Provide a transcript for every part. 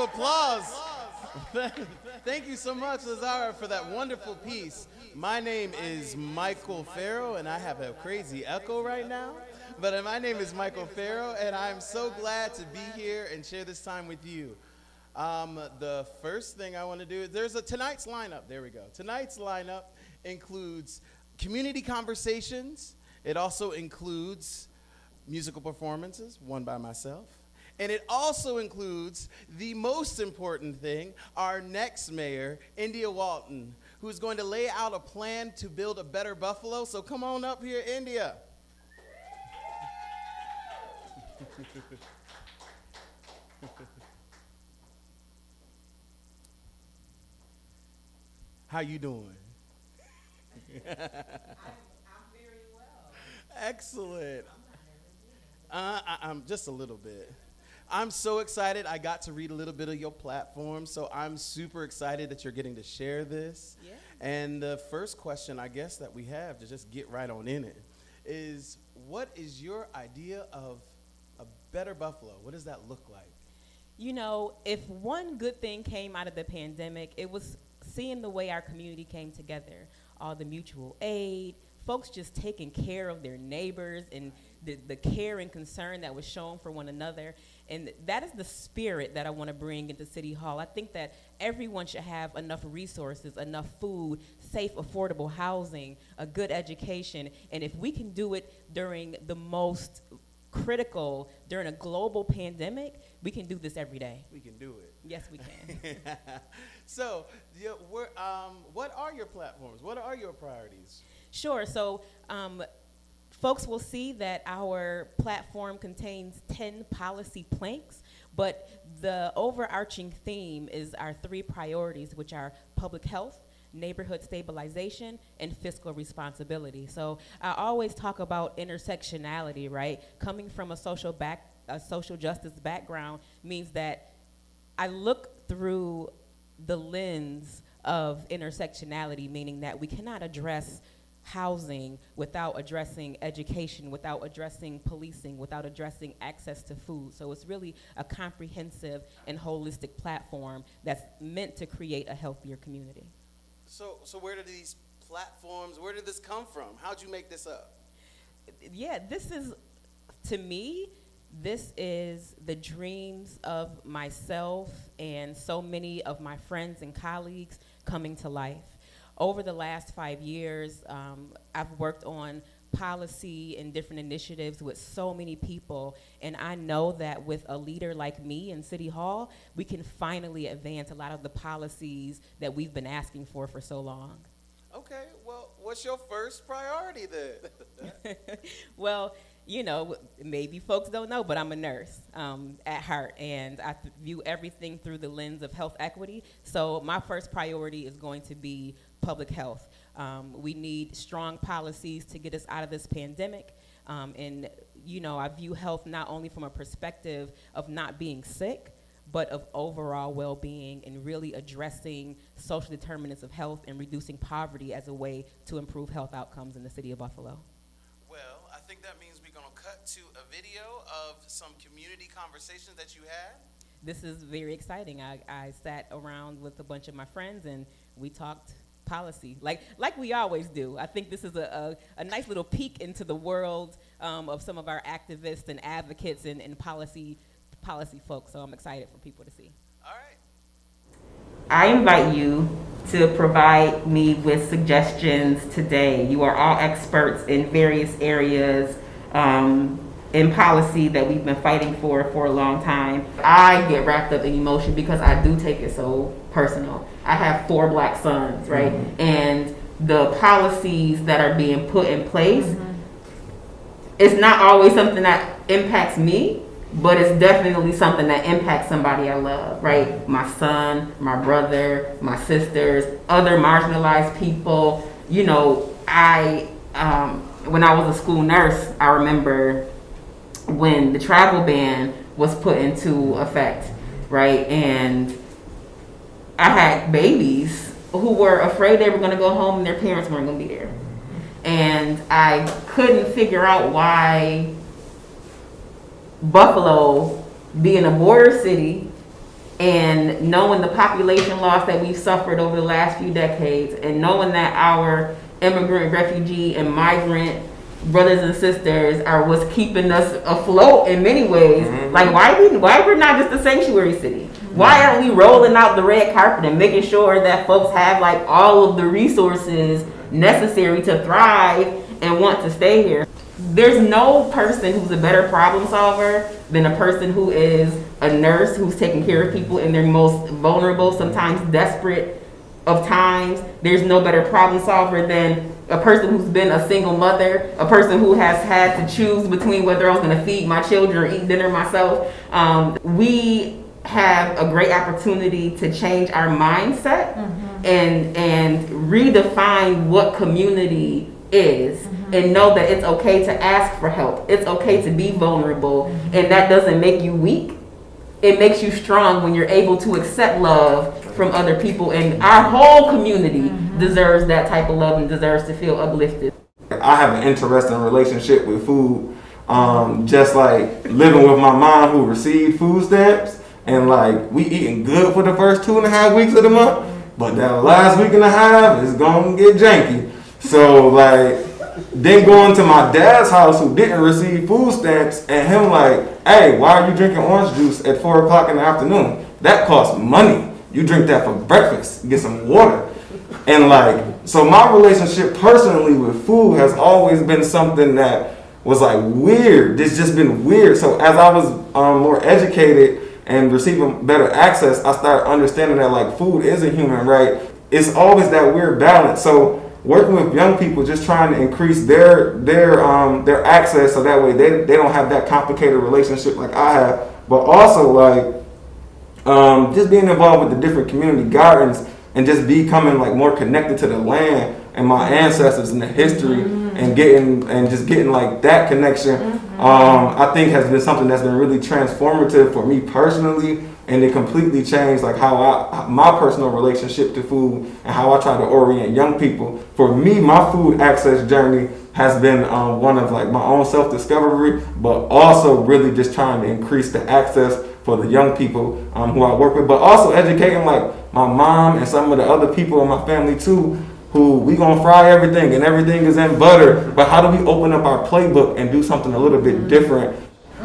applause. Thank you so much, Lazara, for that wonderful piece. My name is Michael Farrow, and I have a crazy echo right now. But my name is Michael Farrow, and I'm so glad to be here and share this time with you. The first thing I want to do, tonight's lineup. There we go. Tonight's lineup includes community conversations. It also includes musical performances, one by myself. And it also includes the most important thing, our next mayor, India Walton, who's going to lay out a plan to build a better Buffalo. So come on up here, India. How you doing? I'm very well. Excellent. I'm just a little bit. I'm so excited. I got to read a little bit of your platform, so I'm super excited that you're getting to share this. Yeah. And the first question, I guess, that we have to just get right on in it is, what is your idea of a better Buffalo? What does that look like? You know, if one good thing came out of the pandemic, it was seeing the way our community came together. All the mutual aid, folks just taking care of their neighbors, and the care and concern that was shown for one another. And that is the spirit that I want to bring into City Hall. I think that everyone should have enough resources, enough food, safe, affordable housing, a good education. And if we can do it during the most critical, during a global pandemic, we can do this every day. We can do it. Yes, we can. So, what are your platforms? What are your priorities? Sure. So, folks will see that our platform contains 10 policy planks, but the overarching theme is our 3 priorities, which are public health, neighborhood stabilization, and fiscal responsibility. So I always talk about intersectionality, right? Coming from a social justice background means that I look through the lens of intersectionality, meaning that we cannot address housing without addressing education, without addressing policing, without addressing access to food. So it's really a comprehensive and holistic platform that's meant to create a healthier community. So where did these platforms, where did this come from? How'd you make this up? Yeah, to me, this is the dreams of myself and so many of my friends and colleagues coming to life. Over the last 5 years, I've worked on policy and different initiatives with so many people, and I know that with a leader like me in City Hall, we can finally advance a lot of the policies that we've been asking for so long. Okay, well, what's your first priority then? Well, you know, maybe folks don't know, but I'm a nurse at heart, and I view everything through the lens of health equity. So my first priority is going to be public health. We need strong policies to get us out of this pandemic. And, you know, I view health not only from a perspective of not being sick, but of overall well-being and really addressing social determinants of health and reducing poverty as a way to improve health outcomes in the city of Buffalo. Well, I think that means we're going to cut to a video of some community conversations that you had. This is very exciting. I sat around with a bunch of my friends and we talked policy, like we always do. I think this is a nice little peek into the world of some of our activists and advocates and policy folks, so I'm excited for people to see. All right. I invite you to provide me with suggestions today. You are all experts in various areas in policy that we've been fighting for a long time. I get wrapped up in emotion because I do take it so personal. I have 4 black sons, right? Mm-hmm. And the policies that are being put in place, mm-hmm. It's not always something that impacts me, but it's definitely something that impacts somebody I love, right? My son, my brother, my sisters, other marginalized people. You know, when I was a school nurse, I remember when the travel ban was put into effect, right? And I had babies who were afraid they were going to go home and their parents weren't going to be there. And I couldn't figure out why Buffalo, being a border city and knowing the population loss that we've suffered over the last few decades, and knowing that our immigrant, refugee, and migrant brothers and sisters are what's keeping us afloat in many ways. Like, why we're not just a sanctuary city? Why aren't we rolling out the red carpet and making sure that folks have like all of the resources necessary to thrive and want to stay here? There's no person who's a better problem solver than a person who is a nurse who's taking care of people in their most vulnerable, sometimes desperate of times. There's no better problem solver than a person who's been a single mother, a person who has had to choose between whether I was going to feed my children or eat dinner myself. We have a great opportunity to change our mindset and redefine what community is, and know that it's okay to ask for help. It's okay to be vulnerable, and that doesn't make you weak. It makes you strong when you're able to accept love from other people, and our whole community deserves that type of love and deserves to feel uplifted. I have an interesting relationship with food, just like living with my mom who received food stamps, and like we eating good for the first 2.5 weeks of the month, but that last week and a half is gonna get janky. So like, then going to my dad's house who didn't receive food stamps, and him like, hey, why are you drinking orange juice at 4 o'clock in the afternoon? That costs money. You drink that for breakfast, get some water. And like, so my relationship personally with food has always been something that was like weird. It's just been weird. So as I was more educated and receiving better access, I started understanding that like food is a human right. It's always that weird balance. So working with young people, just trying to increase their access, so that way they don't have that complicated relationship like I have. But also like just being involved with the different community gardens and just becoming like more connected to the land and my ancestors and the history, and getting like that connection. I think has been something that's been really transformative for me personally, and it completely changed like my personal relationship to food and how I try to orient young people. For me, my food access journey has been one of like my own self-discovery, but also really just trying to increase the access for the young people who I work with, but also educating like my mom and some of the other people in my family too, who we gonna fry everything and everything is in butter, but how do we open up our playbook and do something a little bit different?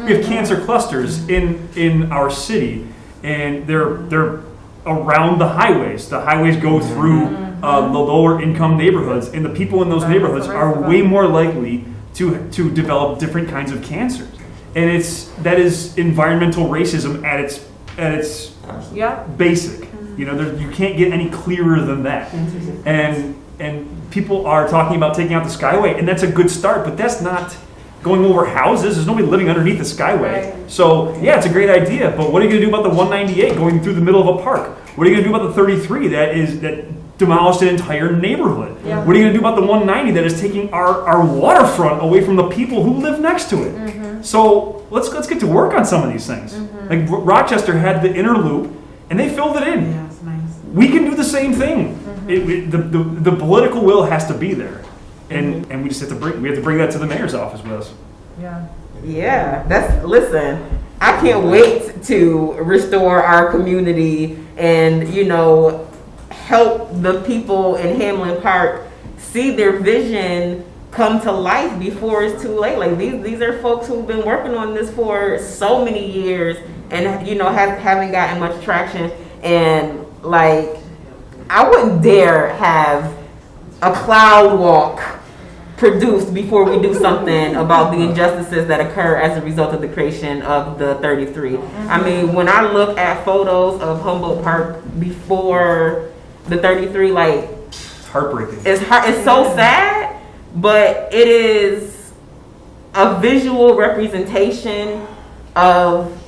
We have cancer clusters in our city, and they're around the highways. The highways go through the lower income neighborhoods, and the people in those neighborhoods are way more likely to develop different kinds of cancers. And that is environmental racism at its basic. You know, you can't get any clearer than that. And people are talking about taking out the Skyway, and that's a good start, but that's not going over houses. There's nobody living underneath the Skyway. Right. So yeah, it's a great idea, but what are you going to do about the 198 going through the middle of a park? What are you going to do about the 33 that demolished an entire neighborhood? Yeah. What are you going to do about the 190 that is taking our waterfront away from the people who live next to it? So let's get to work on some of these things. Like Rochester had the inner loop, and they filled it in. Yeah, it's nice. We can do the same thing. The political will has to be there, and we just have to bring that to the mayor's office with us. Yeah, listen, I can't wait to restore our community and, you know, help the people in Hamlin Park see their vision come to life before it's too late. Like these are folks who've been working on this for so many years and, you know, haven't gotten much traction. And like, I wouldn't dare have a cloud walk produced before we do something about the injustices that occur as a result of the creation of the 33. I mean, when I look at photos of Humboldt Park before the 33, like, it's heartbreaking. It's so sad, but it is a visual representation of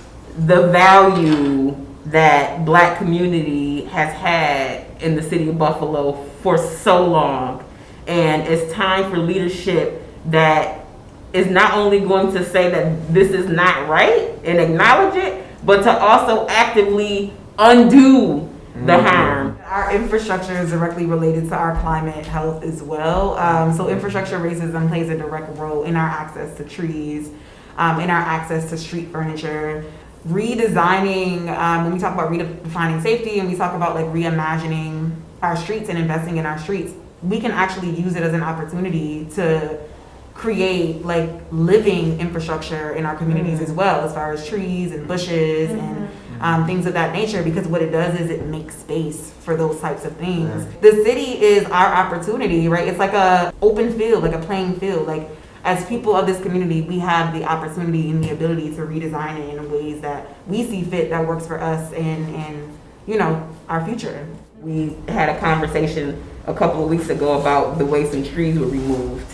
the value that Black community has had in the city of Buffalo for so long. And it's time for leadership that is not only going to say that this is not right and acknowledge it, but to also actively undo the harm. Our infrastructure is directly related to our climate health as well. So infrastructure racism plays a direct role in our access to trees, in our access to street furniture. redesigning, when we talk about redefining safety and we talk about like reimagining our streets and investing in our streets, we can actually use it as an opportunity to create like living infrastructure in our communities as well, as far as trees and bushes and things of that nature, because what it does is it makes space for those types of things. The city is our opportunity, right? It's like a open field, like a playing field. Like as people of this community, we have the opportunity and the ability to redesign it in ways that we see fit, that works for us and you know, our future. We had a conversation a couple of weeks ago about the way some trees were removed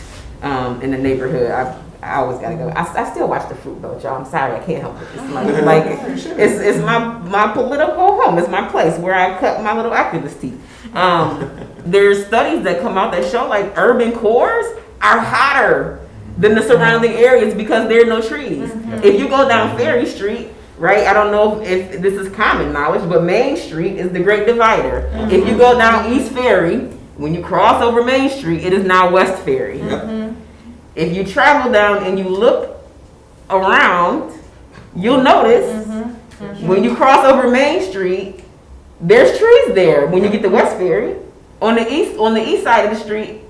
in the neighborhood. I always gotta go. I still watch the fruit though, y'all. I'm sorry, I can't help it. It's like it's my political home. It's my place where I cut my little activist teeth. There's studies that come out that show like urban cores are hotter than the surrounding areas because there are no trees. If you go down Ferry Street, right? I don't know if this is common knowledge, but Main Street is the Great Divider. If you go down East Ferry, when you cross over Main Street, it is now West Ferry. If you travel down and you look around, you'll notice when you cross over Main Street, there's trees there. When you get to West Ferry, on the east side of the street,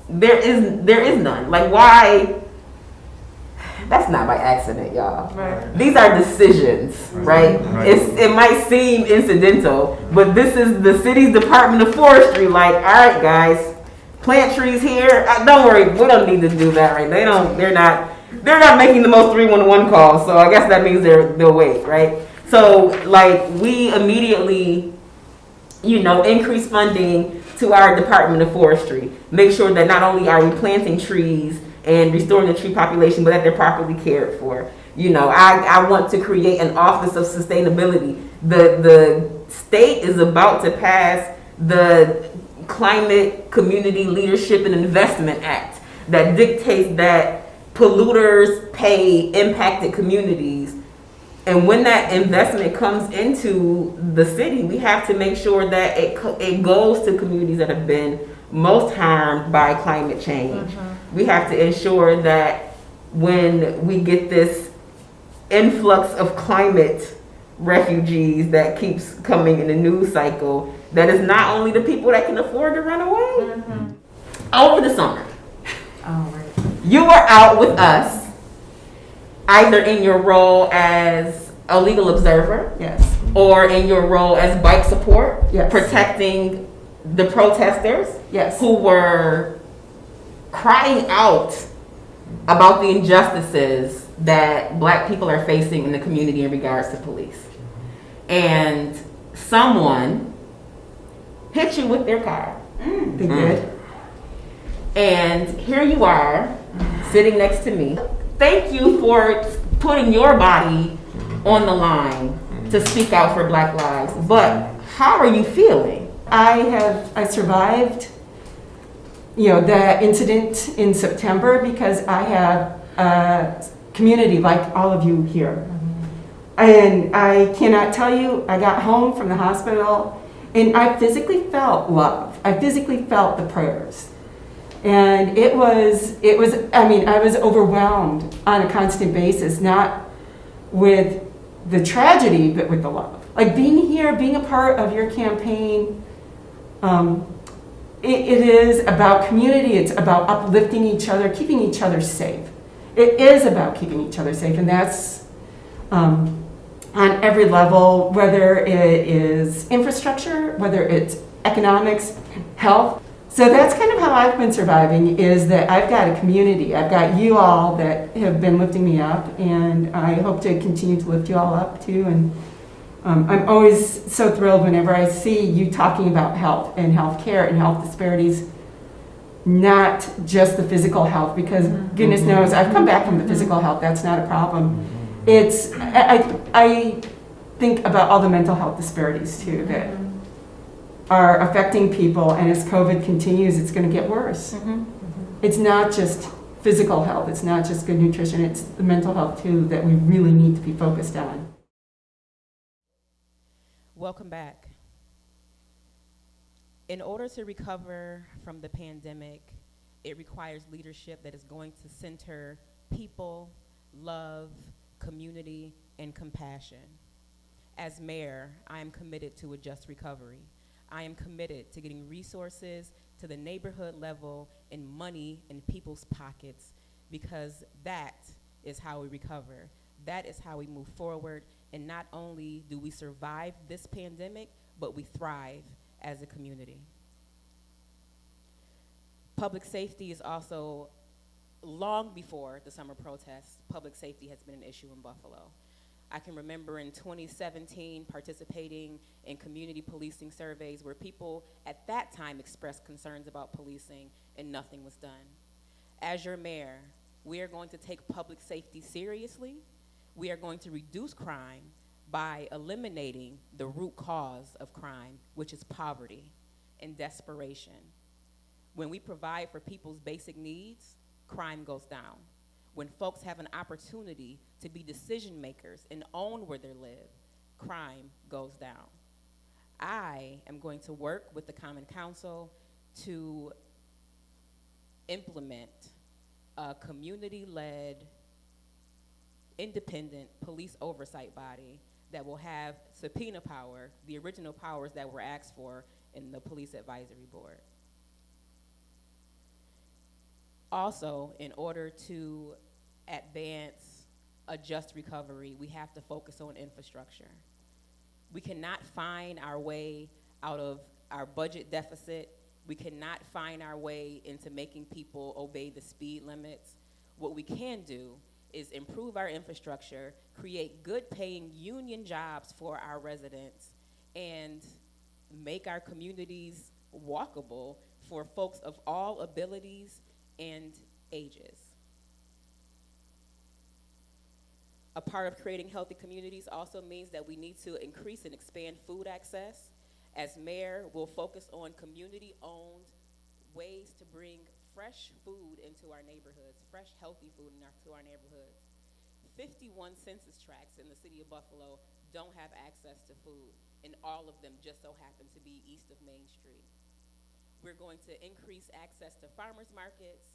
there is none. Like why? That's not by accident, y'all. Right. These are decisions, right? It might seem incidental, but this is the city's Department of Forestry. Like, all right, guys, plant trees here. Don't worry, we don't need to do that, right? They're not making the most 311 calls, so I guess that means they'll wait, right? So, like, we immediately, increase funding to our Department of Forestry. Make sure that not only are we planting trees and restoring the tree population, but that they're properly cared for. I want to create an Office of Sustainability. The state is about to pass the Climate Community Leadership and Investment Act that dictates that polluters pay impacted communities. And when that investment comes into the city, we have to make sure that it goes to communities that have been most harmed by climate change. We have to ensure that when we get this influx of climate refugees that keeps coming in the news cycle, that is not only the people that can afford to run away. Over the summer, you were out with us, either in your role as a legal observer, Yes. or in your role as bike support, Yes. protecting the protesters, Yes. who were crying out about the injustices that Black people are facing in the community in regards to police. And someone hit you with their car. They did. And here you are, sitting next to me. Thank you for putting your body on the line to speak out for Black lives. But how are you feeling? I survived, that incident in September because I have a community like all of you here. And I cannot tell you, I got home from the hospital and I physically felt love. I physically felt the prayers. And I was overwhelmed on a constant basis, not with the tragedy, but with the love. Like being here, being a part of your campaign, it is about community. It's about uplifting each other, keeping each other safe. It is about keeping each other safe, and that's on every level, whether it is infrastructure, whether it's economics, health. So that's kind of how I've been surviving, is that I've got a community. I've got you all that have been lifting me up, and I hope to continue to lift you all up too. And I'm always so thrilled whenever I see you talking about health and health care and health disparities, not just the physical health, because goodness knows I've come back from the physical health. That's not a problem. It's I think about all the mental health disparities too that are affecting people, and as COVID continues, it's going to get worse. It's not just physical health. It's not just good nutrition. It's the mental health too that we really need to be focused on. Welcome back. In order to recover from the pandemic, it requires leadership that is going to center people, love, community, and compassion. As mayor, I am committed to a just recovery. I am committed to getting resources to the neighborhood level and money in people's pockets, because that is how we recover. That is how we move forward. And not only do we survive this pandemic, but we thrive as a community. Public safety is also, long before the summer protests, public safety has been an issue in Buffalo. I can remember in 2017 participating in community policing surveys where people at that time expressed concerns about policing and nothing was done. As your mayor, we are going to take public safety seriously. We are going to reduce crime by eliminating the root cause of crime, which is poverty and desperation. When we provide for people's basic needs, crime goes down. When folks have an opportunity to be decision makers and own where they live, crime goes down. I am going to work with the Common Council to implement a community-led, independent police oversight body that will have subpoena power, the original powers that were asked for in the Police Advisory Board. Also, in order to advance a just recovery, we have to focus on infrastructure. We cannot find our way out of our budget deficit. We cannot find our way into making people obey the speed limits. What we can do is improve our infrastructure, create good paying union jobs for our residents, and make our communities walkable for folks of all abilities and ages. A part of creating healthy communities also means that we need to increase and expand food access. As mayor, we'll focus on community-owned ways to bring fresh food into our neighborhoods, fresh, healthy food into our neighborhoods. 51 census tracts in the city of Buffalo don't have access to food, and all of them just so happen to be east of Main Street. We're going to increase access to farmers markets,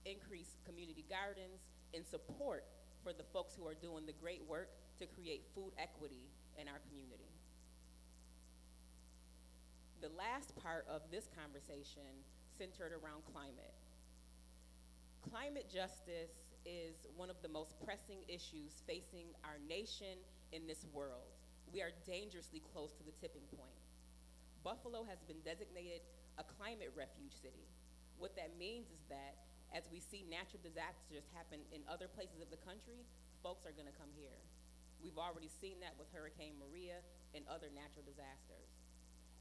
increase community gardens, and support for the folks who are doing the great work to create food equity in our community. The last part of this conversation centered around climate. Climate justice is one of the most pressing issues facing our nation in this world. We are dangerously close to the tipping point. Buffalo has been designated a climate refuge city. What that means is that as we see natural disasters happen in other places of the country, folks are gonna come here. We've already seen that with Hurricane Maria and other natural disasters.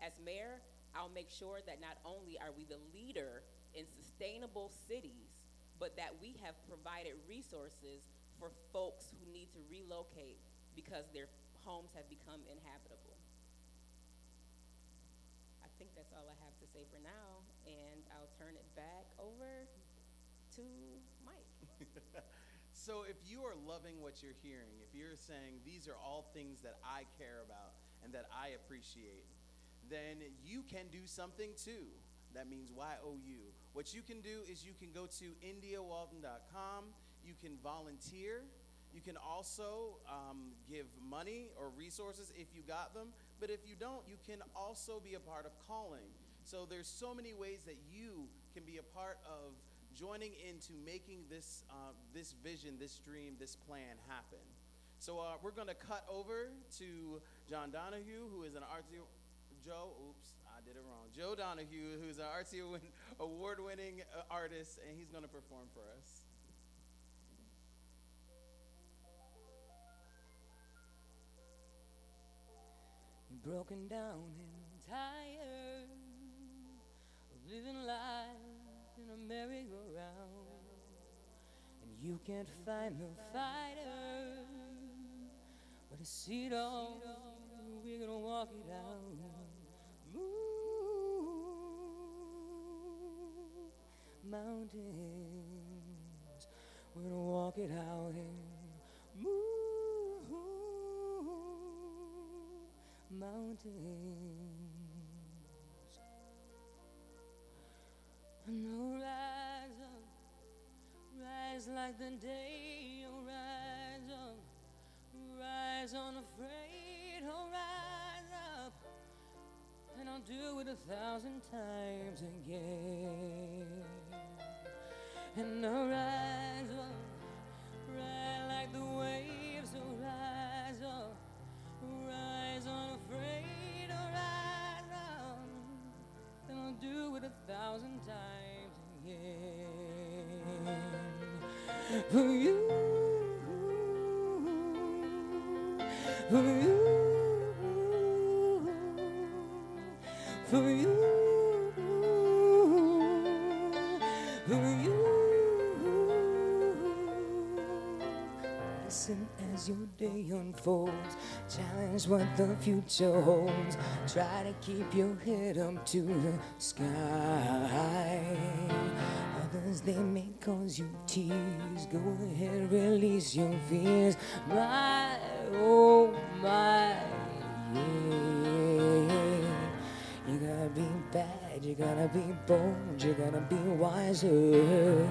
As mayor, I'll make sure that not only are we the leader in sustainable cities, but that we have provided resources for folks who need to relocate because their homes have become inhabitable. I think that's all I have to say for now, and I'll turn it back over to Mike. So if you are loving what you're hearing, if you're saying these are all things that I care about and that I appreciate, then you can do something too. That means YOU. What you can do is you can go to indiawalton.com. You can volunteer. You can also give money or resources if you got them. But if you don't, you can also be a part of calling. So there's so many ways that you can be a part of joining into making this this vision, this dream, this plan happen. So we're going to cut over to John Donohue, who is an Joe Donohue, who's an RT award-winning artist, and he's going to perform for us. Broken down and tired of living life in a merry-go-round, and you can't find the fighter, but I see it all. We're gonna walk it out. Move mountains. We're gonna walk it out and move mountains. No, rise up, rise like the day, oh, rise up, rise unafraid, oh rise up, and I'll do it 1,000 times again. And I'll rise up, ride like the waves, oh rise up, rise unafraid, oh rise up, and I'll do it 1,000 times again. For you, for you, for you, for you. Listen as your day unfolds, challenge what the future holds. Try to keep your head up to the sky. Others, they may cause you tears. Go ahead, release your fears. My, oh my, yeah. You gotta be bad, you gotta be bold, you gotta be wiser.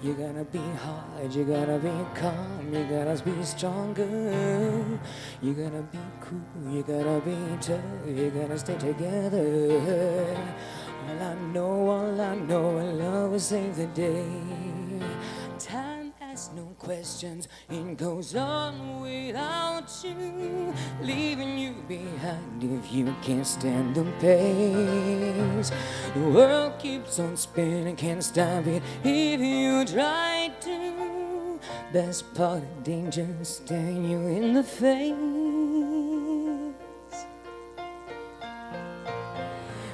You gotta be hard, you gotta be calm, you gotta be stronger. You gotta be cool, you gotta be tough, you gotta stay together. All I know, and love will save the day. Time asks no questions, it goes on without you, leaving you behind if you can't stand the pace. The world keeps on spinning, can't stop it if you try to. Best part of danger is staring you in the face.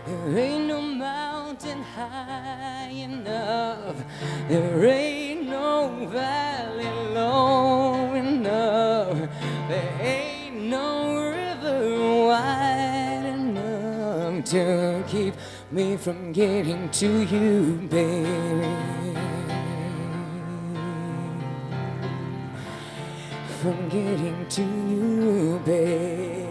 There ain't no mountain high enough, there ain't no valley low enough, there ain't no river wide enough to keep me from getting to you, baby. From getting to you, baby.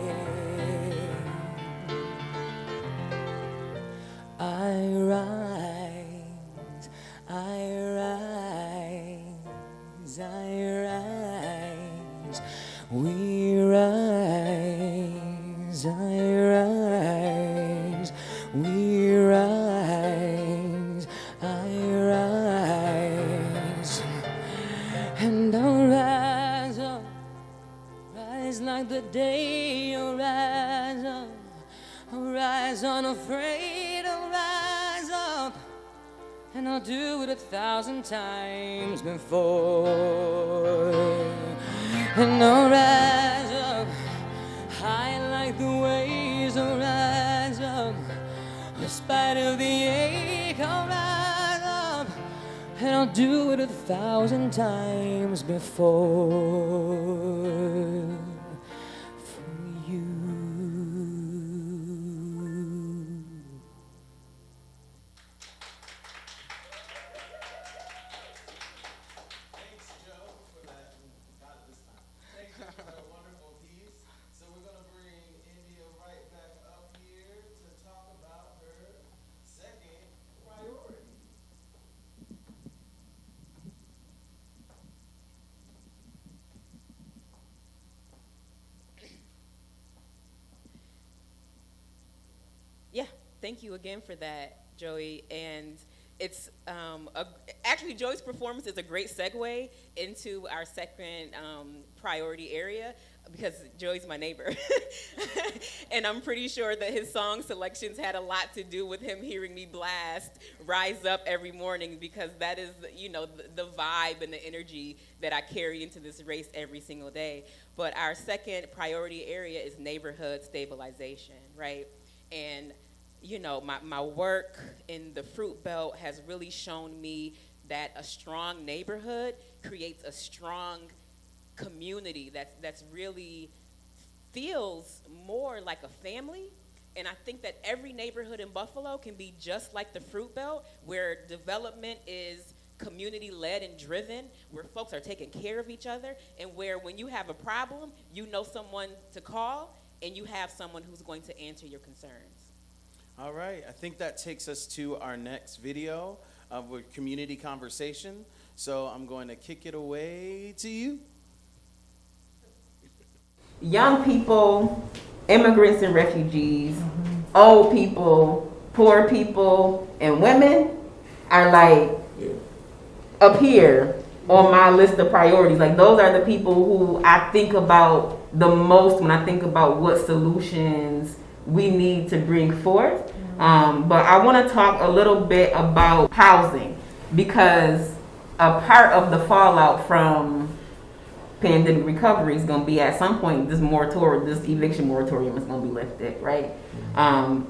I rise, I rise, I rise, we rise, I rise, we rise, I rise, and I'll rise up, rise like the day, I'll rise up, I'll rise unafraid, I'll rise up, and I'll do it 1,000 times before. And I'll rise up, high like the waves, I'll rise up, in spite of the ache, I'll rise up, and I'll do it 1,000 times before. For you. Thanks, Joe, for that. Got it this time. Thanks, Joe, for that wonderful piece. So we're going to bring India right back up here to talk about her second priority. Yeah, thank you again for that, Joey. And it's actually Joey's performance is a great segue into our second priority area because Joey's my neighbor. And I'm pretty sure that his song selections had a lot to do with him hearing me blast Rise Up every morning, because that is, you know, the vibe and the energy that I carry into this race every single day. But our second priority area is neighborhood stabilization, right? And, you know, my work in the Fruit Belt has really shown me that a strong neighborhood creates a strong community that's really feels more like a family. And I think that every neighborhood in Buffalo can be just like the Fruit Belt, where development is community-led and driven, where folks are taking care of each other, and where when you have a problem, you know someone to call, and you have someone who's going to answer your concerns. All right, I think that takes us to our next video of a community conversation. So I'm going to kick it away to you. young people, immigrants and refugees, old people, poor people, and women are like up here on my list of priorities. Like those are the people who I think about the most when I think about what solutions we need to bring forth. But I want to talk a little bit about housing, because a part of the fallout from pandemic recovery is going to be at some point this eviction moratorium is going to be lifted, right?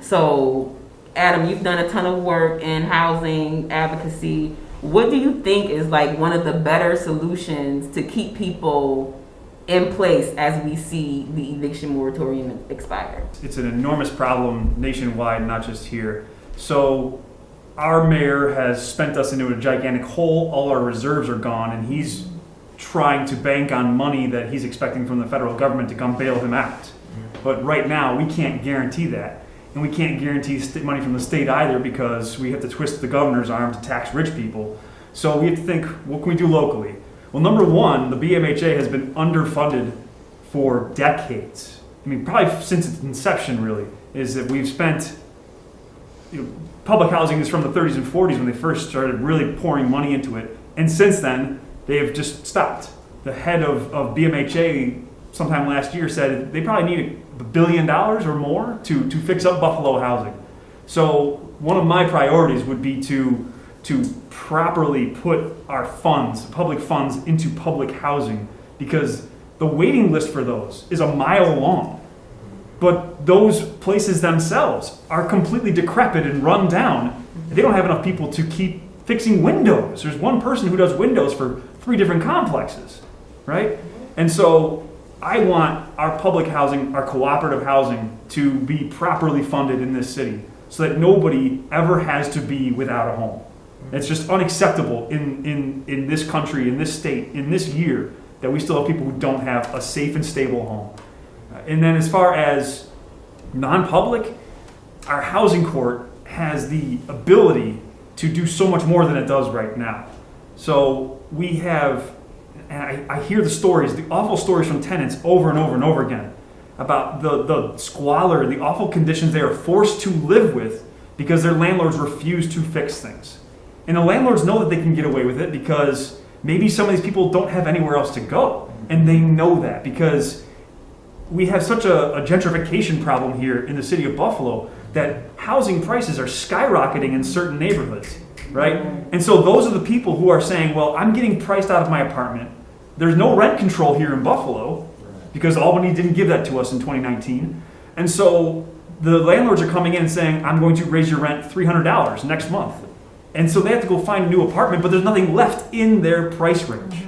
So Adam, you've done a ton of work in housing advocacy. What do you think is like one of the better solutions to keep people in place as we see the eviction moratorium expire? It's an enormous problem nationwide, not just here. So our mayor has spent us into a gigantic hole. All our reserves are gone, and he's trying to bank on money that he's expecting from the federal government to come bail him out. But right now, we can't guarantee that. And we can't guarantee money from the state either, because we have to twist the governor's arm to tax rich people. So we have to think, what can we do locally? Well, number one, the BMHA has been underfunded for decades. I mean, probably since its inception, really, is that we've spent, public housing is from the 30s and 40s when they first started really pouring money into it. And since then, they have just stopped. The head of BMHA sometime last year said they probably need $1 billion or more to fix up Buffalo housing. So one of my priorities would be to properly put our funds, public funds, into public housing, because the waiting list for those is a mile long. But those places themselves are completely decrepit and run down. They don't have enough people to keep fixing windows. There's one person who does windows for 3 different complexes, right? And so I want our public housing, our cooperative housing, to be properly funded in this city so that nobody ever has to be without a home. It's just unacceptable in this country, in this state, in this year, that we still have people who don't have a safe and stable home. And then as far as non-public, our housing court has the ability to do so much more than it does right now. So we have, and I hear the stories, the awful stories from tenants over and over and over again about the squalor and the awful conditions they are forced to live with because their landlords refuse to fix things. And the landlords know that they can get away with it because maybe some of these people don't have anywhere else to go. And they know that because we have such a gentrification problem here in the city of Buffalo that housing prices are skyrocketing in certain neighborhoods, right? And so those are the people who are saying, well, I'm getting priced out of my apartment. There's no rent control here in Buffalo because Albany didn't give that to us in 2019. And so the landlords are coming in and saying, I'm going to raise your rent $300 next month. And so they have to go find a new apartment, but there's nothing left in their price range.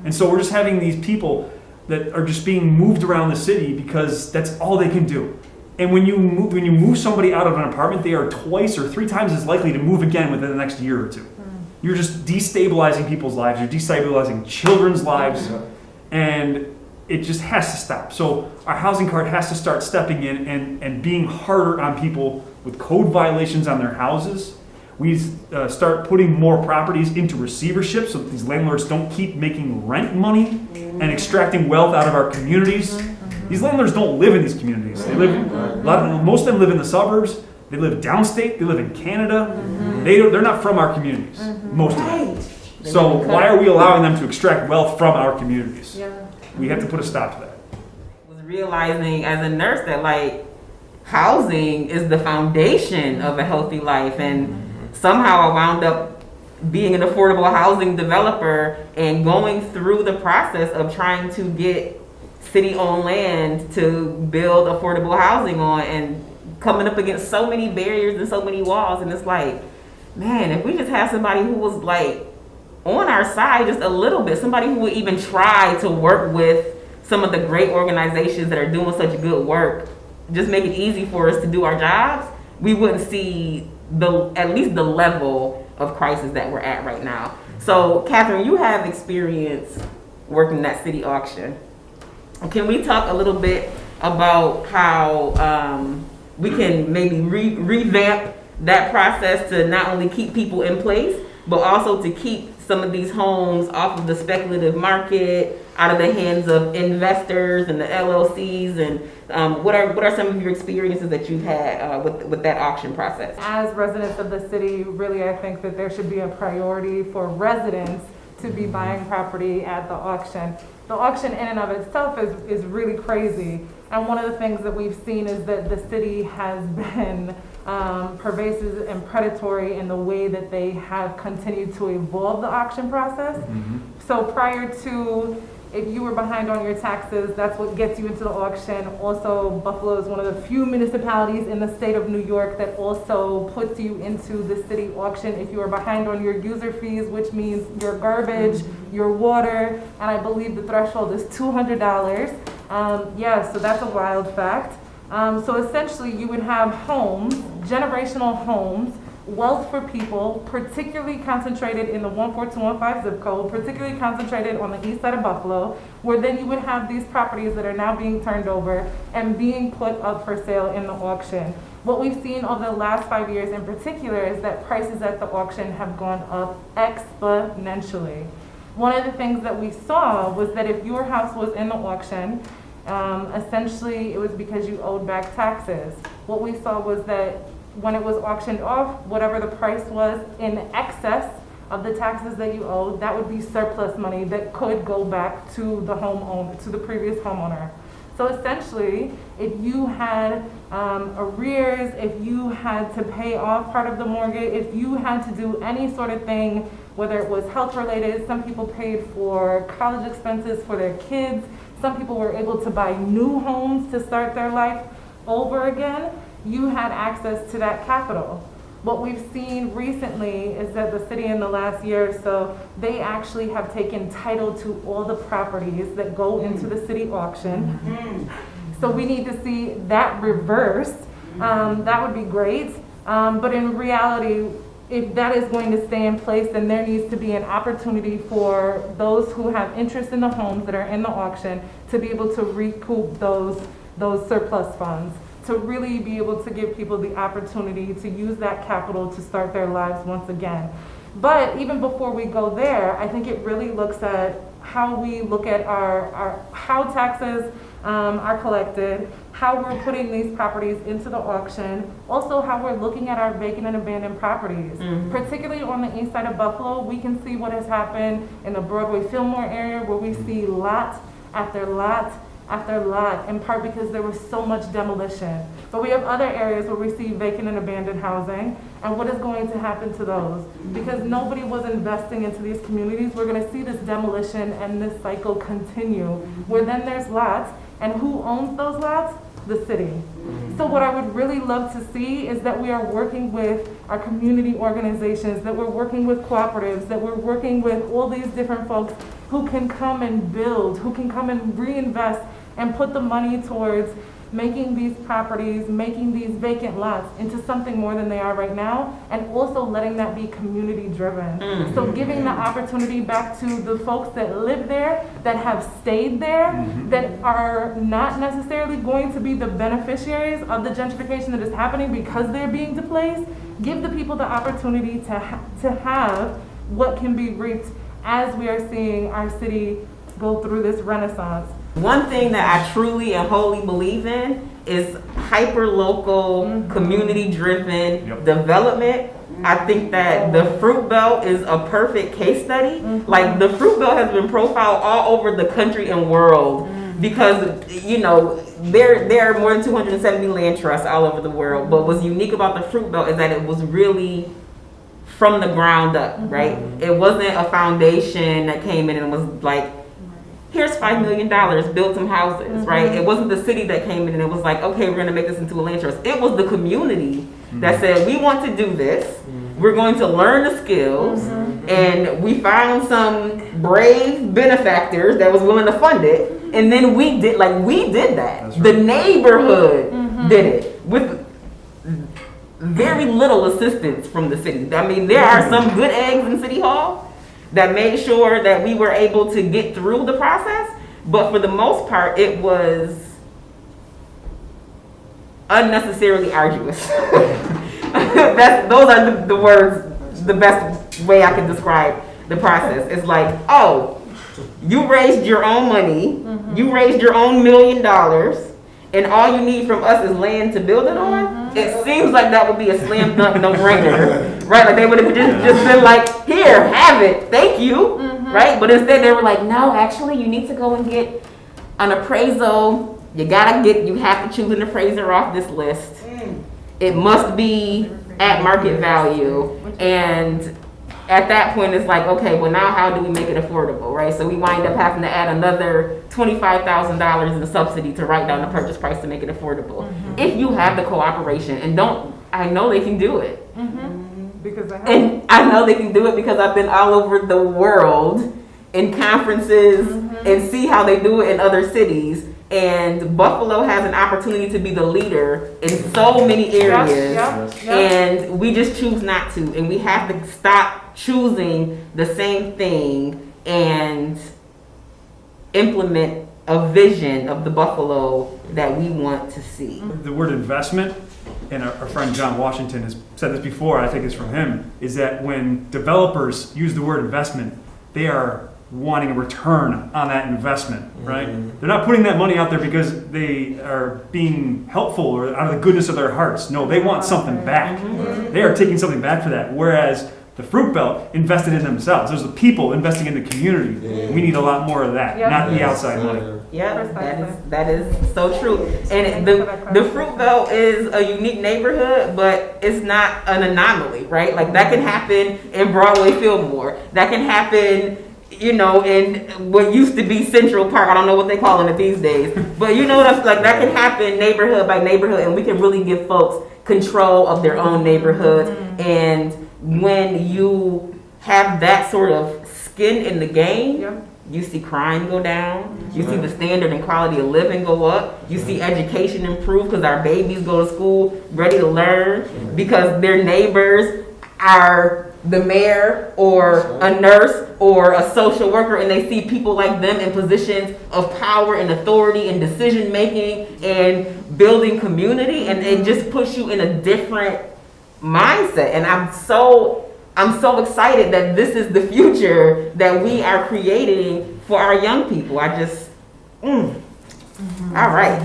And so we're just having these people that are just being moved around the city because that's all they can do. And when you move somebody out of an apartment, they are twice or 3 times as likely to move again within the next year or 2. You're just destabilizing people's lives. You're destabilizing children's lives. And it just has to stop. So our housing court has to start stepping in and being harder on people with code violations on their houses. We start putting more properties into receivership so that these landlords don't keep making rent money and extracting wealth out of our communities. These landlords don't live in these communities. They live, most of them live in the suburbs. They live downstate. They live in Canada. They're not from our communities, most of them. So why are we allowing them to extract wealth from our communities? We have to put a stop to that. I was realizing as a nurse that like housing is the foundation of a healthy life, and somehow I wound up being an affordable housing developer and going through the process of trying to get city-owned land to build affordable housing on and coming up against so many barriers and so many walls. And it's like, man, if we just had somebody who was like on our side just a little bit, somebody who would even try to work with some of the great organizations that are doing such good work, just make it easy for us to do our jobs, we wouldn't see at least the level of crisis that we're at right now. So, Catherine, you have experience working that city auction. Can we talk a little bit about how we can maybe revamp that process to not only keep people in place, but also to keep some of these homes off of the speculative market, out of the hands of investors and the LLCs, and what are some of your experiences that you've had with that auction process? As residents of the city, really, I think that there should be a priority for residents to be buying property at the auction. The auction in and of itself is really crazy. And one of the things that we've seen is that the city has been pervasive and predatory in the way that they have continued to evolve the auction process. So prior to, if you were behind on your taxes, that's what gets you into the auction. Also, Buffalo is one of the few municipalities in the state of New York that also puts you into the city auction if you are behind on your user fees, which means your garbage, your water, and I believe the threshold is $200. Yeah, so that's a wild fact. So essentially you would have homes, generational homes, wealth for people, particularly concentrated in the 14215 zip code, particularly concentrated on the east side of Buffalo, where then you would have these properties that are now being turned over and being put up for sale in the auction. What we've seen over the last 5 years in particular is that prices at the auction have gone up exponentially. One of the things that we saw was that if your house was in the auction, essentially it was because you owed back taxes. What we saw was that when it was auctioned off, whatever the price was in excess of the taxes that you owed, that would be surplus money that could go back to the homeowner, to the previous homeowner. So essentially, if you had arrears, if you had to pay off part of the mortgage, if you had to do any sort of thing, whether it was health related, some people paid for college expenses for their kids, some people were able to buy new homes to start their life over again, you had access to that capital. What we've seen recently is that the city in the last year or so, they actually have taken title to all the properties that go into the city auction. So we need to see that reversed. That would be great. But in reality, if that is going to stay in place, then there needs to be an opportunity for those who have interest in the homes that are in the auction to be able to recoup those surplus funds, to really be able to give people the opportunity to use that capital to start their lives once again. But even before we go there, I think it really looks at how we look at how taxes are collected, how we're putting these properties into the auction, also how we're looking at our vacant and abandoned properties. Particularly on the east side of Buffalo, we can see what has happened in the Broadway-Fillmore area where we see lot after lot after lot, in part because there was so much demolition. But we have other areas where we see vacant and abandoned housing, and what is going to happen to those? Because nobody was investing into these communities, we're going to see this demolition and this cycle continue, where then there's lots, and who owns those lots? The city. So what I would really love to see is that we are working with our community organizations, that we're working with cooperatives, that we're working with all these different folks who can come and build, who can come and reinvest and put the money towards making these properties, making these vacant lots into something more than they are right now, and also letting that be community driven. So giving the opportunity back to the folks that live there, that have stayed there, that are not necessarily going to be the beneficiaries of the gentrification that is happening because they're being displaced. Give the people the opportunity to have what can be reaped as we are seeing our city go through this renaissance. One thing that I truly and wholly believe in is hyper-local, community-driven development. I think that the Fruit Belt is a perfect case study. Like, the Fruit Belt has been profiled all over the country and world because, you know, there are more than 270 land trusts all over the world. But what's unique about the Fruit Belt is that it was really from the ground up, right? It wasn't a foundation that came in and was like, here's $5 million, build some houses, right? It wasn't the city that came in and it was like, okay, we're gonna make this into a land trust. It was the community that said, we want to do this. We're going to learn the skills. And we found some brave benefactors that was willing to fund it. And then we did that. That's right. The neighborhood did it with very little assistance from the city. I mean, there are some good eggs in City Hall that made sure that we were able to get through the process, but for the most part, it was unnecessarily arduous. Those are the words, the best way I can describe the process. It's like, oh, you raised your own money, you raised your own $1 million, and all you need from us is land to build it on. It seems like that would be a slam dunk no-brainer, right? Like they would have just been like, here, have it, thank you, right? But instead they were like, no, actually, you need to go and get an appraisal. You have to choose an appraiser off this list. It must be at market value, and at that point it's like, okay, well now how do we make it affordable, right? So we wind up having to add another $25,000 in subsidy to write down the purchase price to make it affordable. If you have the cooperation, and I know they can do it. Because And I know they can do it because I've been all over the world in conferences and see how they do it in other cities. And Buffalo has an opportunity to be the leader in so many areas, and we just choose not to. And we have to stop choosing the same thing and implement a vision of the Buffalo that we want to see. The word investment, and our friend John Washington has said this before, I think it's from him, is that when developers use the word investment, they are wanting a return on that investment, right? They're not putting that money out there because they are being helpful or out of the goodness of their hearts. No, they want something back. They are taking something back for that. Whereas the Fruit Belt invested in themselves. There's the people investing in the community. We need a lot more of that, not the outside money. Yeah, that is so true. And the Fruit Belt is a unique neighborhood, but it's not an anomaly, right? Like that can happen in Broadway Fillmore. That can happen, in what used to be Central Park. I don't know what they calling it these days, but that can happen neighborhood by neighborhood, and we can really give folks control of their own neighborhoods. And when you have that sort of skin in the game, you see crime go down, you see the standard and quality of living go up, you see education improve because our babies go to school ready to learn because their neighbors are the mayor or a nurse or a social worker, and they see people like them in positions of power and authority and decision making and building community, and it just puts you in a different mindset. And I'm so excited that this is the future that we are creating for our young people. All right.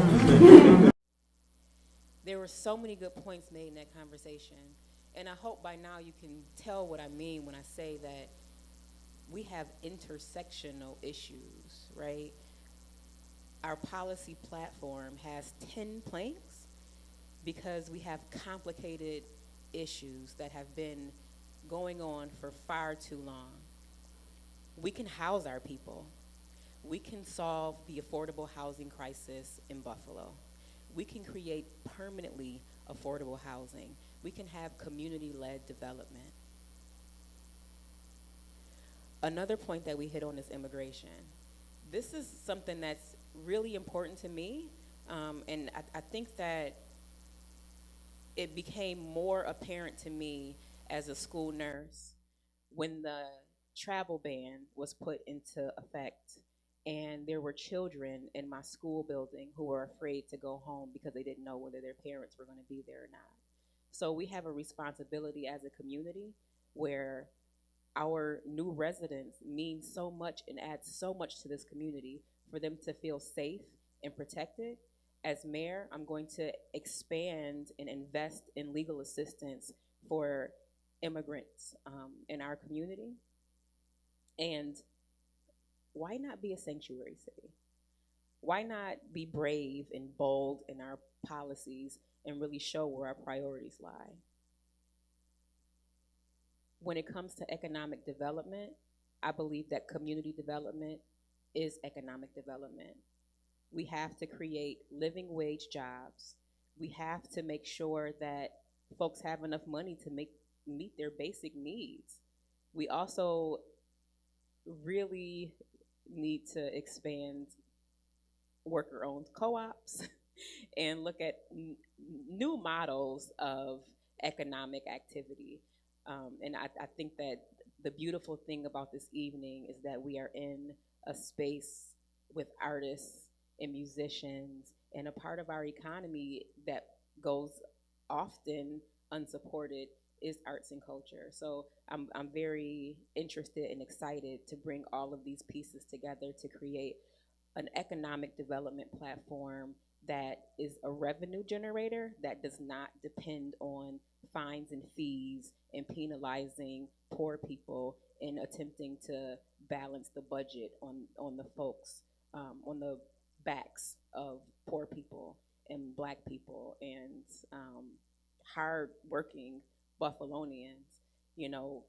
There were so many good points made in that conversation. And I hope by now you can tell what I mean when I say that we have intersectional issues, right? Our policy platform has 10 planks because we have complicated issues that have been going on for far too long. We can house our people. We can solve the affordable housing crisis in Buffalo. We can create permanently affordable housing. We can have community-led development. Another point that we hit on is immigration. This is something that's really important to me, and I think that it became more apparent to me as a school nurse when the travel ban was put into effect, and there were children in my school building who were afraid to go home because they didn't know whether their parents were going to be there or not. So we have a responsibility as a community where our new residents mean so much and add so much to this community for them to feel safe and protected. As mayor, I'm going to expand and invest in legal assistance for immigrants in our community. And why not be a sanctuary city? Why not be brave and bold in our policies and really show where our priorities lie? When it comes to economic development, I believe that community development is economic development. We have to create living wage jobs. We have to make sure that folks have enough money to meet their basic needs. We also really need to expand worker-owned co-ops and look at new models of economic activity. And I think that the beautiful thing about this evening is that we are in a space with artists and musicians and a part of our economy that goes often unsupported is arts and culture. So I'm very interested and excited to bring all of these pieces together to create an economic development platform that is a revenue generator that does not depend on fines and fees and penalizing poor people and attempting to balance the budget on the folks, on the backs of poor people and black people and hard-working Buffalonians. You know,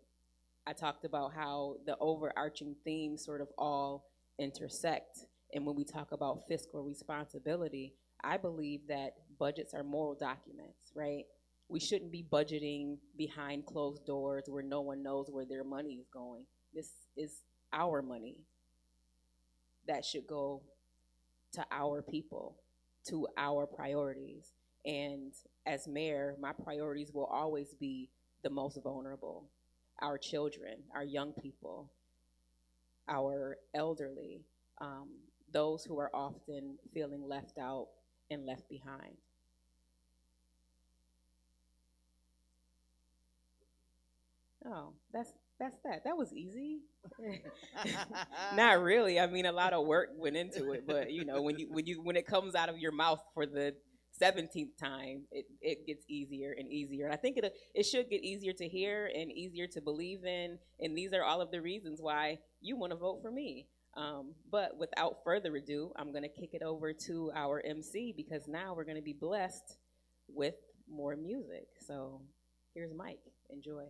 I talked about how the overarching themes sort of all intersect. And when we talk about fiscal responsibility, I believe that budgets are moral documents, right? We shouldn't be budgeting behind closed doors where no one knows where their money is going. This is our money that should go to our people, to our priorities. And as mayor, my priorities will always be the most vulnerable, our children, our young people, our elderly, those who are often feeling left out and left behind. Oh, that's that. That was easy. Not really. I mean, a lot of work went into it, but you know, when it comes out of your mouth for the 17th time, it gets easier and easier. And I think it should get easier to hear and easier to believe in. And these are all of the reasons why you want to vote for me. But without further ado, I'm going to kick it over to our MC because now we're going to be blessed with more music. So here's Mike. Enjoy.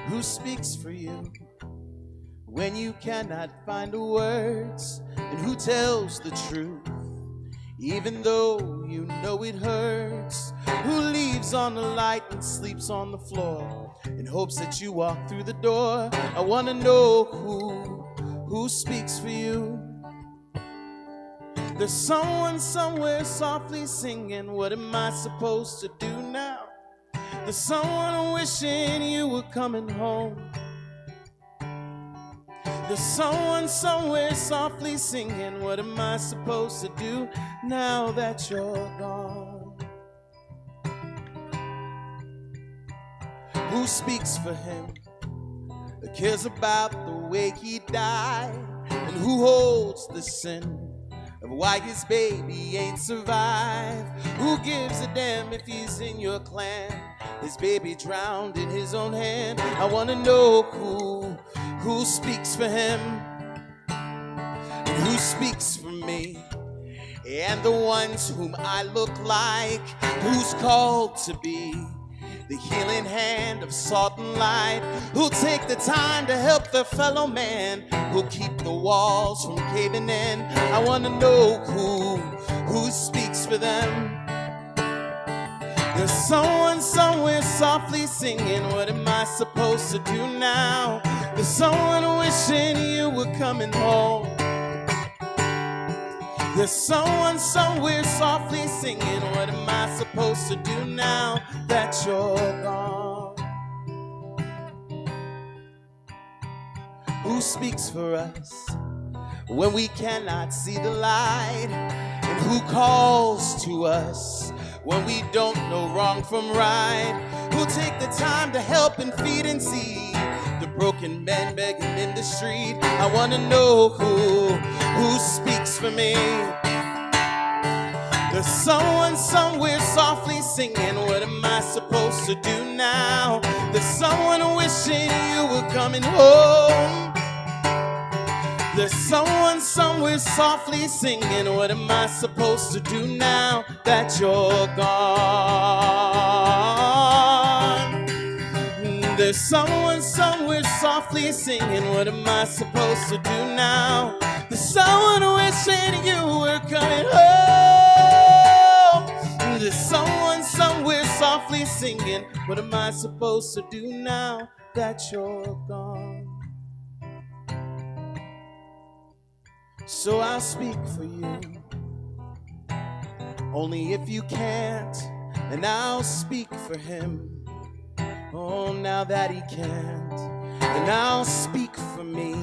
Who speaks for you when you cannot find the words? And who tells the truth even though you know it hurts? Who leaves on the light and sleeps on the floor in hopes that you walk through the door? I want to know who speaks for you. There's someone somewhere softly singing, what am I supposed to do now? There's someone wishing you were coming home. There's someone somewhere softly singing, what am I supposed to do now that you're gone? Who speaks for him, who cares about the way he died, and who holds the sin of why his baby ain't survived? Who gives a damn if he's in your clan, his baby drowned in his own hand? I want to know who speaks for him, and who speaks for me, and the ones whom I look like, who's called to be the healing hand of salt and light, who'll take the time to help their fellow man, who'll keep the walls from caving in. I want to know who speaks for them. There's someone somewhere softly singing, what am I supposed to do now? There's someone wishing you were coming home. There's someone somewhere softly singing, what am I supposed to do now that you're gone? Who speaks for us when we cannot see the light? And who calls to us when we don't know wrong from right? Who'll take the time to help and feed and see the broken men begging in the street? I want to know who speaks for me. There's someone somewhere softly singing, what am I supposed to do now? There's someone wishing you were coming home. There's someone somewhere softly singing, what am I supposed to do now that you're gone? There's someone somewhere softly singing, what am I supposed to do now? There's someone wishing you were coming home. There's someone somewhere softly singing, what am I supposed to do now that you're gone? So I'll speak for you Only if you can't, and I'll speak for him. Oh, now that he can't, and I'll speak for me.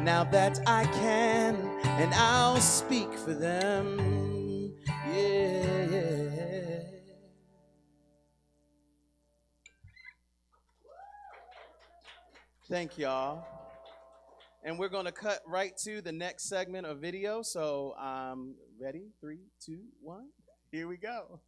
Now that I can, and I'll speak for them. Yeah. Thank y'all. And we're going to cut right to the next segment of video. So, ready? 3, 2, 1. Here we go.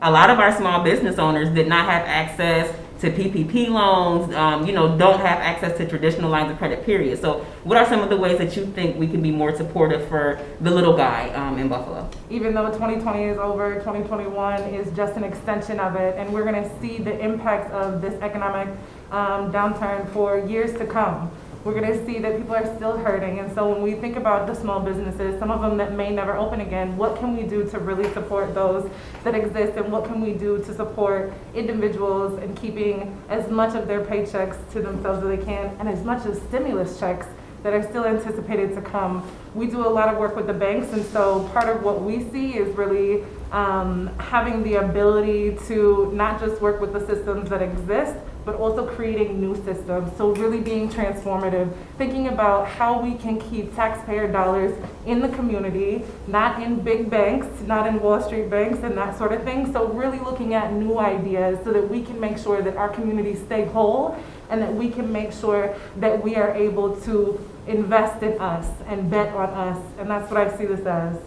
A lot of our small business owners did not have access to PPP loans, don't have access to traditional lines of credit, period. So what are some of the ways that you think we can be more supportive for the little guy in Buffalo? Even though 2020 is over, 2021 is just an extension of it, and we're going to see the impacts of this economic downturn for years to come. We're going to see that people are still hurting, and so when we think about the small businesses, some of them that may never open again, what can we do to really support those that exist, and what can we do to support individuals in keeping as much of their paychecks to themselves as they can, and as much as stimulus checks that are still anticipated to come. We do a lot of work with the banks, and so part of what we see is really having the ability to not just work with the systems that exist, but also creating new systems. So really being transformative, thinking about how we can keep taxpayer dollars in the community, not in big banks, not in Wall Street banks and that sort of thing. So really looking at new ideas so that we can make sure that our communities stay whole, and that we can make sure that we are able to invest in us and bet on us. And that's what I see this as.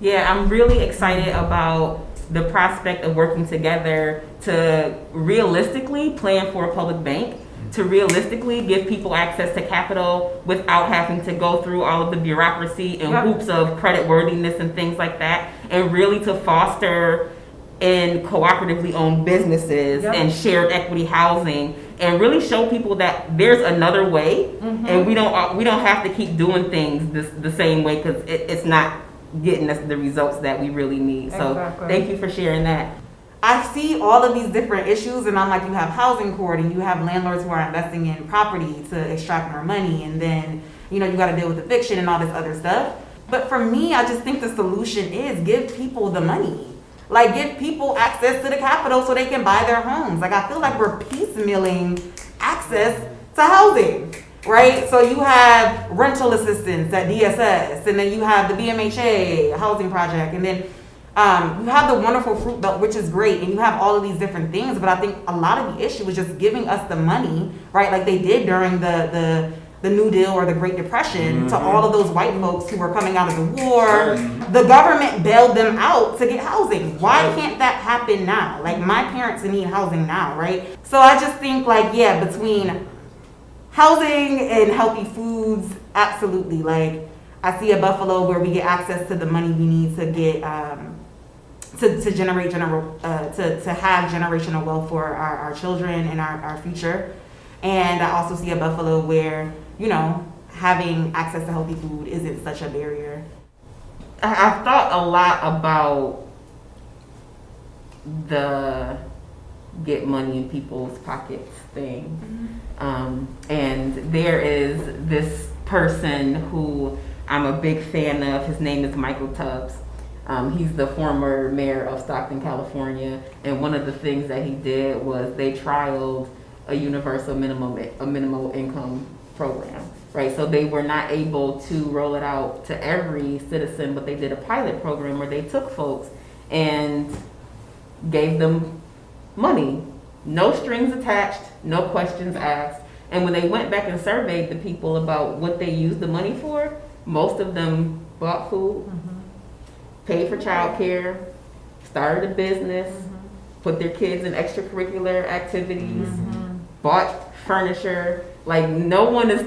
Yeah, I'm really excited about the prospect of working together to realistically plan for a public bank, to realistically give people access to capital without having to go through all of the bureaucracy and hoops of credit worthiness and things like that, and really to foster in cooperatively owned businesses and shared equity housing, and really show people that there's another way, and we don't have to keep doing things the same way, because it's not getting us the results that we really need. So thank you for sharing that. I see all of these different issues, and I'm like, you have housing court, and you have landlords who are investing in property to extract more money, and then you got to deal with eviction and all this other stuff. But for me, I just think the solution is give people the money. Like, give people access to the capital so they can buy their homes. Like, I feel like we're piecemealing access to housing, right? So you have rental assistance at DSS, and then you have the BMHA housing project, and then you have the wonderful fruit belt, which is great, and you have all of these different things. But I think a lot of the issue is just giving us the money, right? Like they did during the New Deal or the Great Depression to all of those white folks who were coming out of the war. The government bailed them out to get housing. Why can't that happen now? Like, my parents need housing now, right? So I just think, like, yeah, between housing and healthy foods, absolutely. Like, I see a Buffalo where we get access to the money we need to get to generate to have generational wealth for our children and our future. And I also see a Buffalo where, having access to healthy food isn't such a barrier. I've thought a lot about the get money in people's pockets thing. And there is this person who I'm a big fan of. His name is Michael Tubbs. He's the former mayor of Stockton, California. And one of the things that he did was they trialed a universal minimum income program, right? So they were not able to roll it out to every citizen, but they did a pilot program where they took folks and gave them money, no strings attached, no questions asked. And when they went back and surveyed the people about what they used the money for, most of them bought food, paid for childcare, started a business, put their kids in extracurricular activities, bought furniture. Like, no one is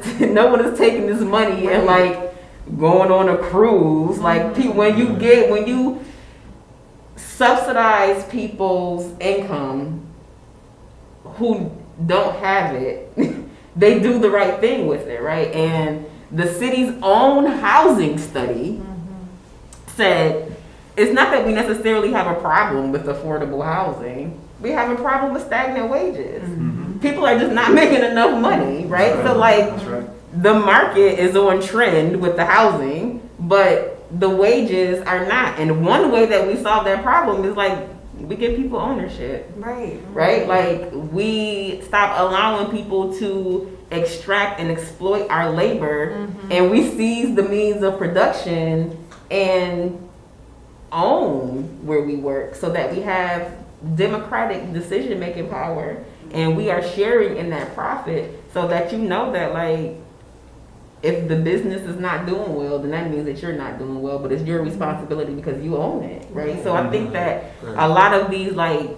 taking this money and like going on a cruise. Like, when you subsidize people's income who don't have it, they do the right thing with it, right? And the city's own housing study said it's not that we necessarily have a problem with affordable housing. We have a problem with stagnant wages. People are just not making enough money, right? So like, the market is on trend with the housing, but the wages are not. And one way that we solve that problem is like we give people ownership. Right? Like we stop allowing people to extract and exploit our labor, and we seize the means of production and own where we work so that we have democratic decision-making power, and we are sharing in that profit so that you know that like if the business is not doing well, then that means that you're not doing well, but it's your responsibility because you own it, right? So I think that a lot of these like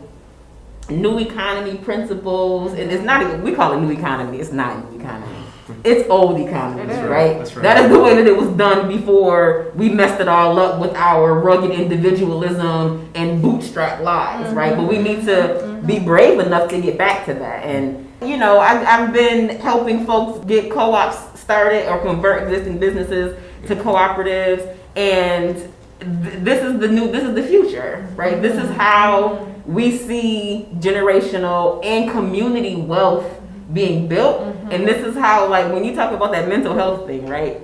new economy principles, and it's not even, we call it new economy, it's not new economy. It's old economy, right? That's right. That is the way that it was done before we messed it all up with our rugged individualism and bootstrap lives, right? But we need to be brave enough to get back to that. And, you know, I've been helping folks get co-ops started or convert existing businesses to cooperatives. And this is the future, right? This is how we see generational and community wealth being built. And this is how, like, when you talk about that mental health thing, right?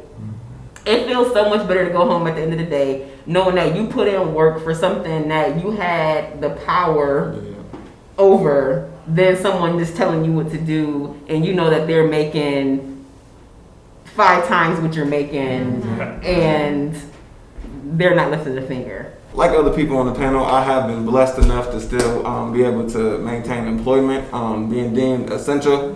It feels so much better to go home at the end of the day knowing that you put in work for something that you had the power over than someone just telling you what to do, and you know that they're making 5 times what you're making, and they're not lifting a finger. Like other people on the panel, I have been blessed enough to still be able to maintain employment, being deemed essential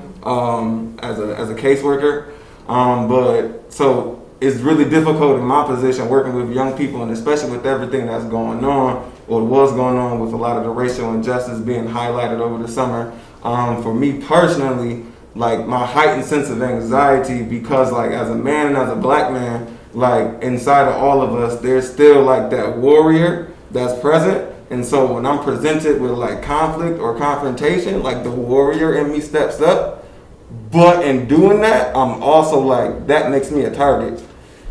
as a caseworker. But so it's really difficult in my position working with young people, and especially with everything that's going on or was going on with a lot of the racial injustice being highlighted over the summer. For me personally, like my heightened sense of anxiety, because like as a man and as a black man, like inside of all of us, there's still like that warrior that's present. And so when I'm presented with like conflict or confrontation, like the warrior in me steps up. But in doing that, I'm also like, that makes me a target.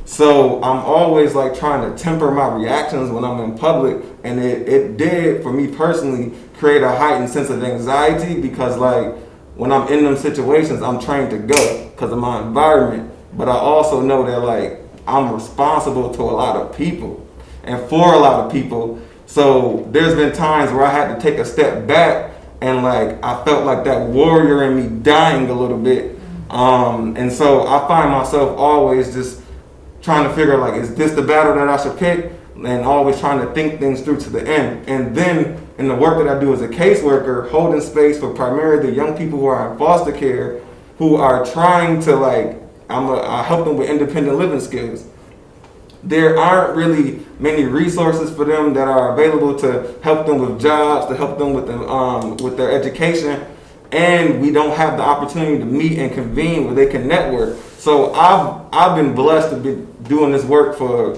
So I'm always like trying to temper my reactions when I'm in public. And it did, for me personally, create a heightened sense of anxiety, because like when I'm in them situations, I'm trained to go because of my environment. But I also know that like I'm responsible to a lot of people and for a lot of people. So there's been times where I had to take a step back, and like I felt like that warrior in me dying a little bit. And so I find myself always just trying to figure like, is this the battle that I should pick? And always trying to think things through to the end. And then in the work that I do as a caseworker, holding space for primarily the young people who are in foster care, who are trying to like, I help them with independent living skills. There aren't really many resources for them that are available to help them with jobs, to help them with their education, and we don't have the opportunity to meet and convene where they can network. So I've been blessed to be doing this work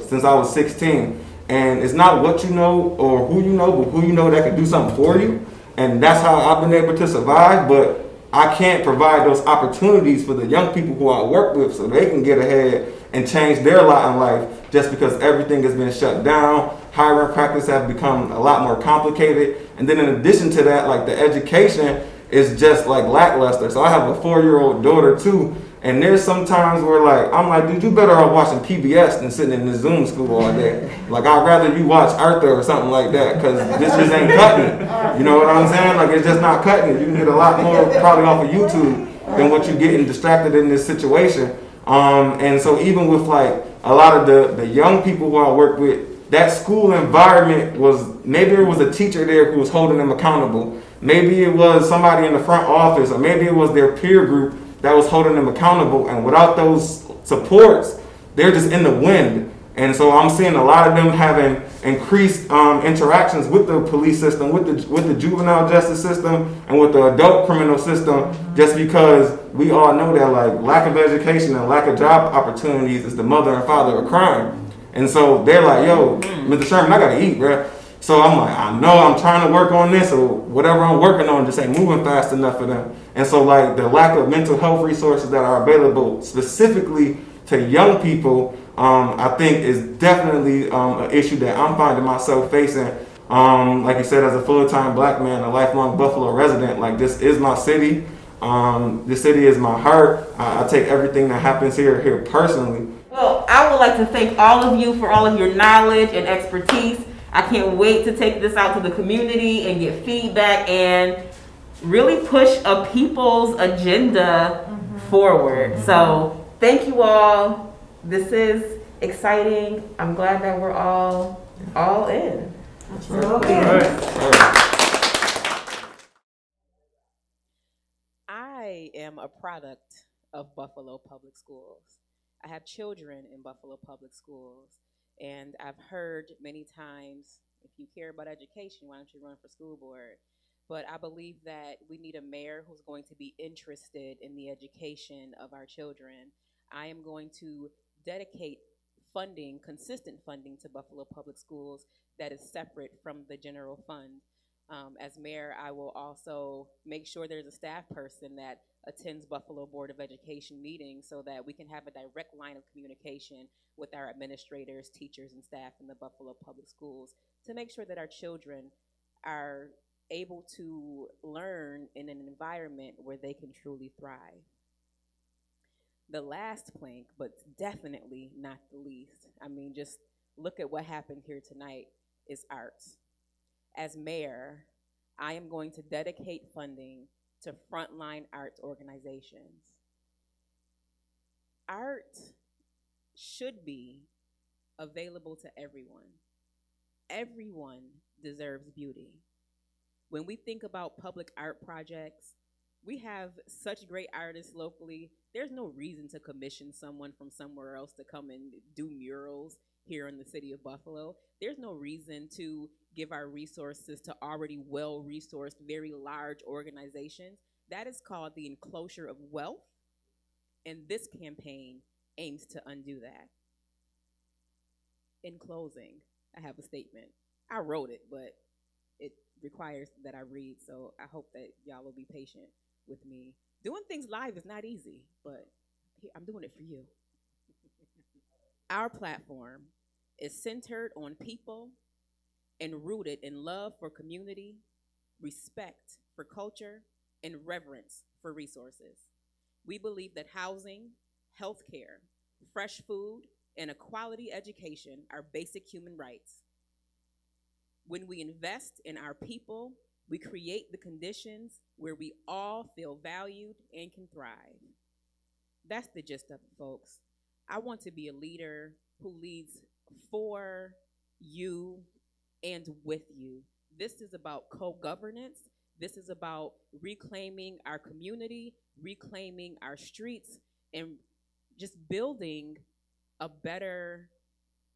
since I was 16, and it's not what you know or who you know, but who you know that can do something for you, and that's how I've been able to survive. But I can't provide those opportunities for the young people who I work with so they can get ahead and change their lot in life, just because everything has been shut down. Hiring practices have become a lot more complicated. And then in addition to that, like the education is just like lackluster. So I have a 4-year-old daughter too. And there's some times where like, I'm like, dude, you better off watching PBS than sitting in the Zoom school all day. Like I'd rather you watch Arthur or something like that, because this just ain't cutting it. You know what I'm saying? Like it's just not cutting it. You can get a lot more probably off of YouTube than what you're getting distracted in this situation. And so even with like a lot of the young people who I work with, that school environment maybe there was a teacher there who was holding them accountable. Maybe it was somebody in the front office, or maybe it was their peer group that was holding them accountable. And without those supports, they're just in the wind. And so I'm seeing a lot of them having increased interactions with the police system, with the juvenile justice system, and with the adult criminal system, just because we all know that like lack of education and lack of job opportunities is the mother and father of crime. And so they're like, yo, Mr. Sherman, I gotta eat, bro. So I'm like, I know I'm trying to work on this, or whatever I'm working on just ain't moving fast enough for them. And so like the lack of mental health resources that are available specifically to young people, I think is definitely an issue that I'm finding myself facing. Like you said, as a full-time black man, a lifelong Buffalo resident, like this is my city. This city is my heart. I take everything that happens here personally. Well, I would like to thank all of you for all of your knowledge and expertise. I can't wait to take this out to the community and get feedback and really push a people's agenda forward. So thank you all. This is exciting. I'm glad that we're all in. I am a product of Buffalo Public Schools. I have children in Buffalo Public Schools, and I've heard many times, if you care about education, why don't you run for school board? But I believe that we need a mayor who's going to be interested in the education of our children. I am going to dedicate funding, consistent funding to Buffalo Public Schools that is separate from the general fund. As mayor, I will also make sure there's a staff person that attends Buffalo Board of Education meetings so that we can have a direct line of communication with our administrators, teachers, and staff in the Buffalo Public Schools to make sure that our children are able to learn in an environment where they can truly thrive. The last plank, but definitely not the least, I mean, just look at what happened here tonight, is arts. As mayor, I am going to dedicate funding to frontline arts organizations. Art should be available to everyone. Everyone deserves beauty. When we think about public art projects, we have such great artists locally. There's no reason to commission someone from somewhere else to come and do murals here in the city of Buffalo. There's no reason to give our resources to already well-resourced, very large organizations. That is called the enclosure of wealth, and this campaign aims to undo that. In closing, I have a statement. I wrote it, but it requires that I read, so I hope that y'all will be patient with me. Doing things live is not easy, but I'm doing it for you. Our platform is centered on people and rooted in love for community, respect for culture, and reverence for resources. We believe that housing, healthcare, fresh food, and a quality education are basic human rights. When we invest in our people, we create the conditions where we all feel valued and can thrive. That's the gist of it, folks. I want to be a leader who leads for you and with you. This is about co-governance. This is about reclaiming our community, reclaiming our streets, and just building a better,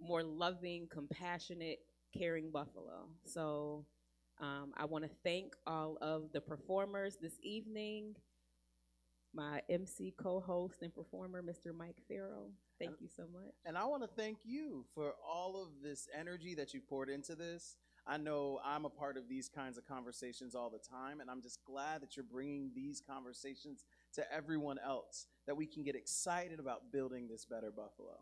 more loving, compassionate, caring Buffalo. So I want to thank all of the performers this evening. My MC co-host and performer, Mr. Mike Farrow. Thank you so much. And I want to thank you for all of this energy that you poured into this. I know I'm a part of these kinds of conversations all the time, and I'm just glad that you're bringing these conversations to everyone else, that we can get excited about building this better Buffalo.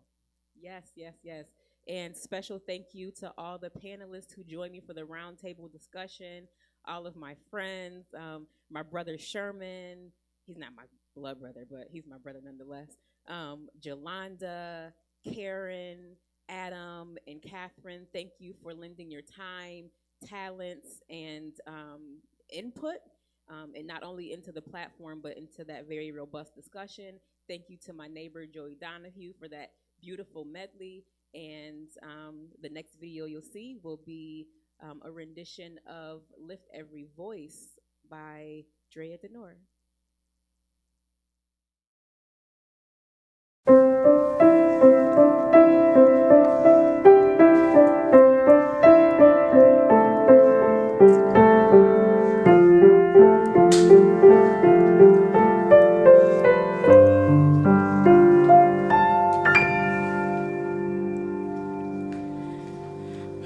Yes, yes, yes. And special thank you to all the panelists who joined me for the roundtable discussion, all of my friends, my brother Sherman. He's not my blood brother, but he's my brother nonetheless. Jolanda, Karen, Adam, and Catherine, thank you for lending your time, talents, and input, and not only into the platform, but into that very robust discussion. Thank you to my neighbor, Joey Donohue, for that beautiful medley. And the next video you'll see will be a rendition of Lift Every Voice by Drea.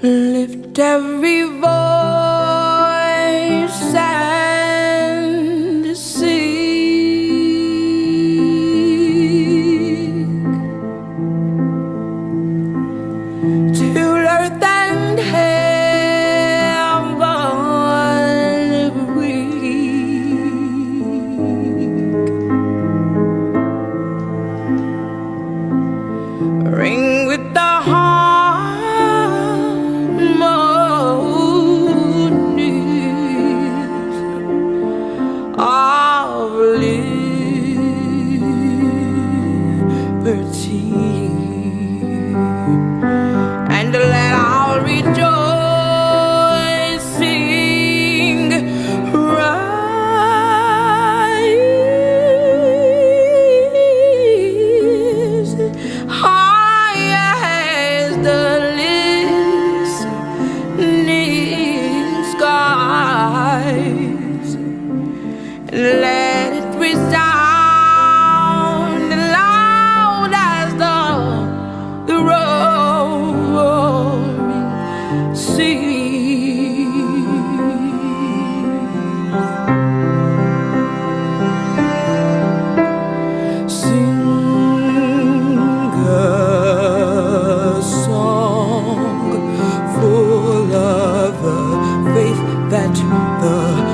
Lift every voice and sing. that the